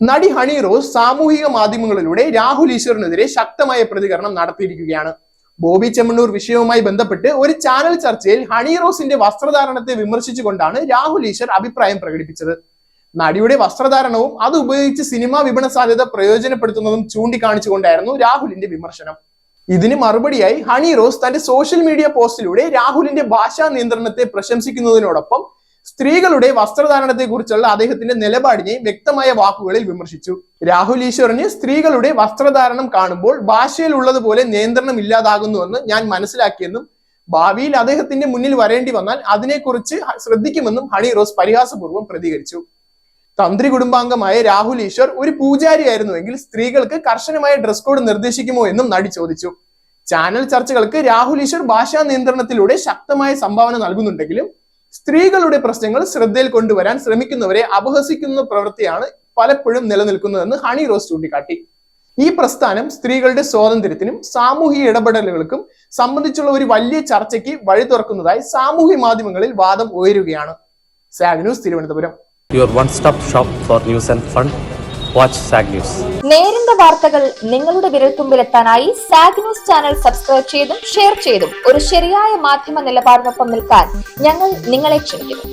നടി ഹണി റോസ് സാമൂഹിക മാധ്യമങ്ങളിലൂടെ രാഹുൽ ഈശ്വറിനെതിരെ ശക്തമായ പ്രതികരണം നടത്തിയിരിക്കുകയാണ്. ബോബി ചെമ്മണ്ണൂർ വിഷയവുമായി ബന്ധപ്പെട്ട് ഒരു ചാനൽ ചർച്ചയിൽ ഹണി റോസിന്റെ വസ്ത്രധാരണത്തെ വിമർശിച്ചുകൊണ്ടാണ് രാഹുൽ ഈശ്വർ അഭിപ്രായം പ്രകടിപ്പിച്ചത്. നടിയുടെ വസ്ത്രധാരണവും അത് ഉപയോഗിച്ച് സിനിമാ വിപണന സാധ്യത പ്രയോജനപ്പെടുത്തുന്നതും ചൂണ്ടിക്കാണിച്ചുകൊണ്ടായിരുന്നു രാഹുലിന്റെ വിമർശനം. ഇതിന് മറുപടിയായി ഹണി റോസ് തന്റെ സോഷ്യൽ മീഡിയ പോസ്റ്റിലൂടെ രാഹുലിന്റെ ഭാഷാ നിയന്ത്രണത്തെ പ്രശംസിക്കുന്നതിനോടൊപ്പം സ്ത്രീകളുടെ വസ്ത്രധാരണത്തെ കുറിച്ചുള്ള അദ്ദേഹത്തിന്റെ നിലപാടിനെ വ്യക്തമായ വാക്കുകളിൽ വിമർശിച്ചു. രാഹുൽ ഈശ്വറിന് സ്ത്രീകളുടെ വസ്ത്രധാരണം കാണുമ്പോൾ ഭാഷയിൽ ഉള്ളതുപോലെ നിയന്ത്രണം ഇല്ലാതാകുന്നുവെന്ന് ഞാൻ മനസ്സിലാക്കിയെന്നും ഭാവിയിൽ അദ്ദേഹത്തിന്റെ മുന്നിൽ വരേണ്ടി വന്നാൽ അതിനെക്കുറിച്ച് ശ്രദ്ധിക്കുമെന്നും ഹണി റോസ് പരിഹാസപൂർവ്വം പ്രതികരിച്ചു. തന്ത്രി കുടുംബാംഗമായ രാഹുൽ ഈശ്വർ ഒരു പൂജാരിയായിരുന്നുവെങ്കിൽ സ്ത്രീകൾക്ക് കർശനമായ ഡ്രസ് കോഡ് നിർദ്ദേശിക്കുമോ എന്നും നടി ചോദിച്ചു. ചാനൽ ചർച്ചകൾക്ക് രാഹുൽ ഈശ്വർ ഭാഷാ നിയന്ത്രണത്തിലൂടെ ശക്തമായ സംഭാവന നൽകുന്നുണ്ടെങ്കിലും സ്ത്രീകളുടെ പ്രശ്നങ്ങൾ ശ്രദ്ധയിൽ കൊണ്ടുവരാൻ ശ്രമിക്കുന്നവരെ അപഹസിക്കുന്ന പ്രവൃത്തിയാണ് പലപ്പോഴും നിലനിൽക്കുന്നതെന്ന് ഹണി റോസ് ചൂണ്ടിക്കാട്ടി. ഈ പ്രസ്ഥാനം സ്ത്രീകളുടെ സ്വാതന്ത്ര്യത്തിനും സാമൂഹിക ഇടപെടലുകൾക്കും സംബന്ധിച്ചുള്ള ഒരു വലിയ ചർച്ചയ്ക്ക് വഴി തുറക്കുന്നതായി സാമൂഹ്യ മാധ്യമങ്ങളിൽ വാദം ഉയരുകയാണ്. Zag news, Thiruvananthapuram. Your one-stop shop for news and fun. Watch SAG News. നേരിന്റെ വാർത്തകൾ നിങ്ങളുടെ വിരൽത്തുമ്പിലെത്താനായി സാഗ് ന്യൂസ് ചാനൽ സബ്സ്ക്രൈബ് ചെയ്തും ഷെയർ ചെയ്തും ഒരു ശരിയായ മാധ്യമ നിലപാടിനൊപ്പം നിൽക്കാൻ ഞങ്ങൾ നിങ്ങളെ ക്ഷണിക്കുന്നു.